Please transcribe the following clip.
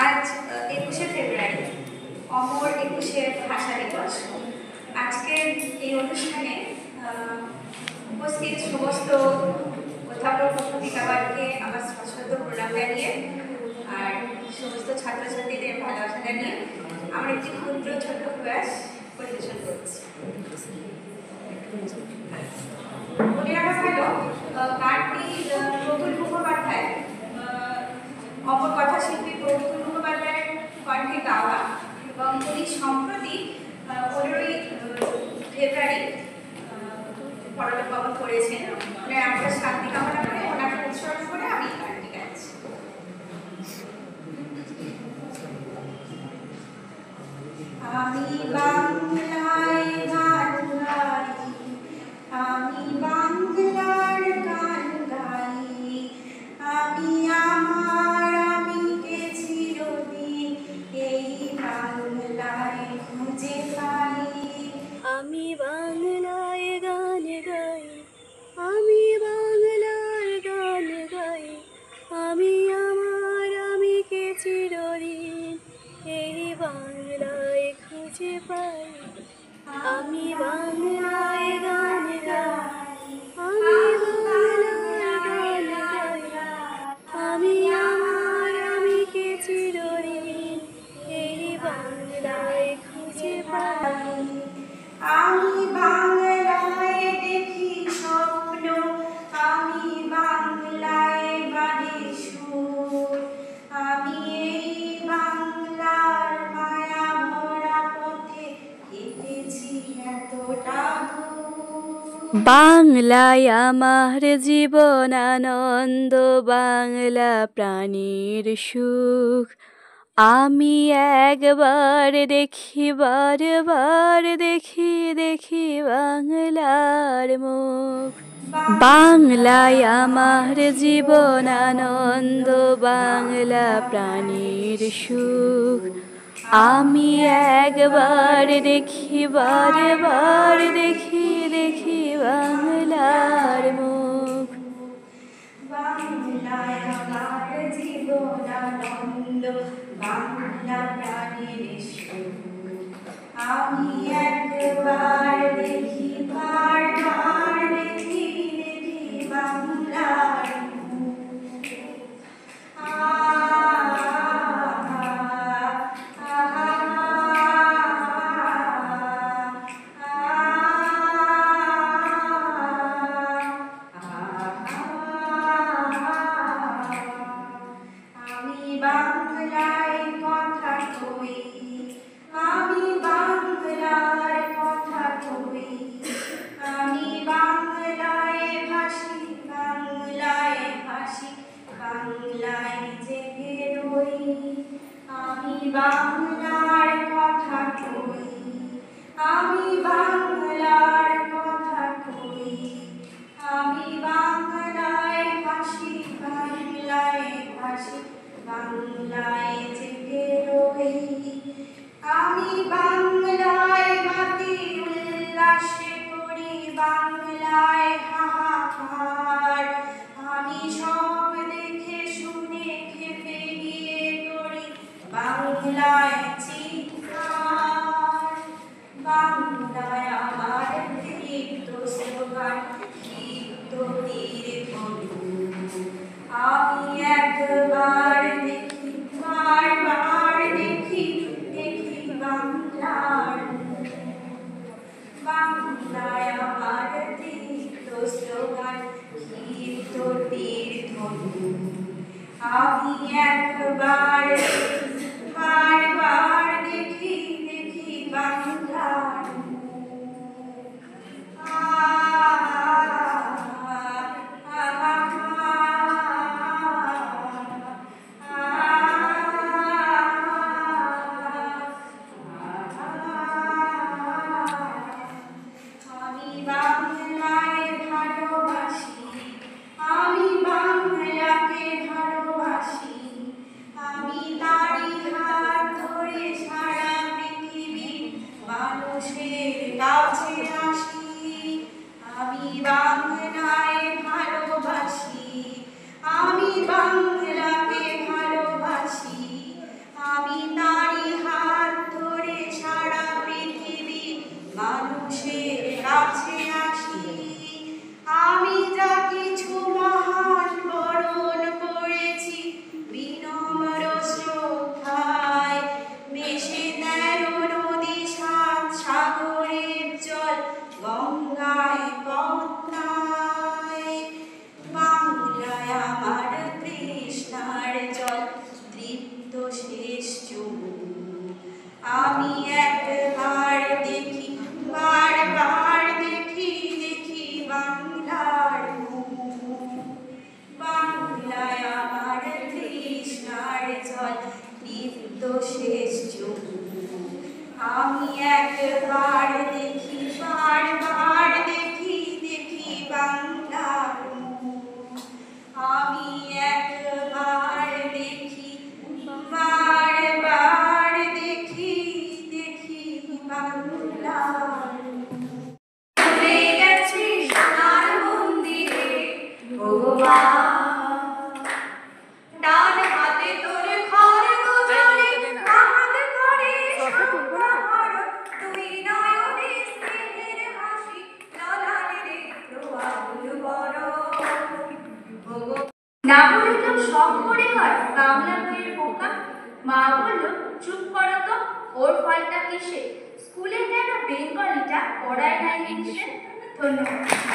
আজ 21শে ফেব্রুয়ারি অমর 21শে ভাষা দিবস। আজকের এই অনুষ্ঠানে উপস্থিত সমস্ত অধ্যাপক অধ্যাপিকাগণকে আমার সশ্রদ্ধ প্রণাম জানিয়ে আর সমস্ত ছাত্রছাত্রীদের ভালোবাসা জানিয়ে আমরা একটি ক্ষুদ্র ছোট্ট প্রয়াস পরিবেশন করছি। বলে রাখা ভালো, গানটি প্রতুল মুখোপাধ্যায়, অমর কথাশিল্পী প্রতুল মুখোপাধ্যায়ের কণ্ঠে গাওয়া এবং উনি সম্প্রতি 15ই ফেব্রুয়ারি পরলোক গমন করেছেন। ওনার আমরা শান্তি কামনা করে ওনাকে উৎসর্গ করে আমি গানটি গাইছি। আমি বাংলায় গান গাই, আমি বাংলার গান গাই, আমি আমার আমিকে চিরদিন এই বাংলায় খুঁজে পাই। আমি বাংলায় গান গাই, আমি বাংলার গান গাই, আমি আমার আমিকে চিরদিন এই বাংলায় খুঁজে পাই। আমি বাংলায় গান গাই, আমি বাংলার গান গাই, আমি আমার আমিকে চিরদিন এই বাংলায় খুঁজে পাই। আমি বাংলায় দেখি স্বপ্ন, আমি বাংলায় বাঁধি সুর, আমি এই বাংলার মায়া ভরা পথে হেঁটেছি এতটা দূর। বাংলায় আমার জীবন আনন্দ, বাংলা প্রাণীর সুখ, আমি একবার দেখি বারবার দেখি দেখি বাংলার মুখ। বাংলায় আমার জীবন আনন্দ, বাংলা প্রাণীর সুখ, আমি একবার দেখি বারবার দেখি দেখি বাংলার মুখ। বাংলায় আমার জীবন আনন্দ, বাংলা প্রাণীর সুখ, আমি একবার দেখি বারবার দেখি দেখি বাংলার মুখ। আমি বাংলায় কথা কই, আমি বাংলার কথা কই, আমি বাংলায় ভাসি, বাংলায় ভাসি, বাংলায় জেগে রই। আমি বাংলার কথা কই, আমি বাংলার কথা কই, আমি বাংলায় ভাসি, বাংলায় ভাসি, বাংলায় জেগে রই। আমি বাংলায় মাতি উল্লাসে করি, বাংলায় হাহাকার, আমি সব দেখে শুনে খেপে গিয়ে করি বাংলায় চিৎকার। বাংলায় আমার দীপ্ত স্লোগান, দীপ্ত তীর ধনু, আমি একবার দেখি বারবার দেখি দেখি বাংলার মুখ। বাংলায় আমার দীপ্ত স্লোগান, দীপ্ত তীর ধনু, আমি একবার বারবার দেখি দেখি বাংলার মুখ। আমি বাংলায় ভালোবাসি, আমি বাংলাকে ভালোবাসি, আমি তারি হাত ধরে সারা পৃথিবী আমি একবার দেখি বারবার দেখি দেখি বাংলার মুখ। আমি একবার দেখি বারবার দেখি দেখি বাংলার মুখ। ভুলে গেছি সোনার মন্দিরে ভগবান, ডান হাতে তোর ঘর গোজরে, হাত করে সম্ভার, তুই নয়নে স্নেহের হাসি, ললাটে দেখলো আকুল বরণ। না বললাম সব করে হয় বাংলা বইয়ের বোকা। মা বলল চুপ করো তো, ওর ফলটা কিসে, স্কুলে কেন বেঙ্গলিটা পড়ায় না ইংলিশে। ধন্যবাদ।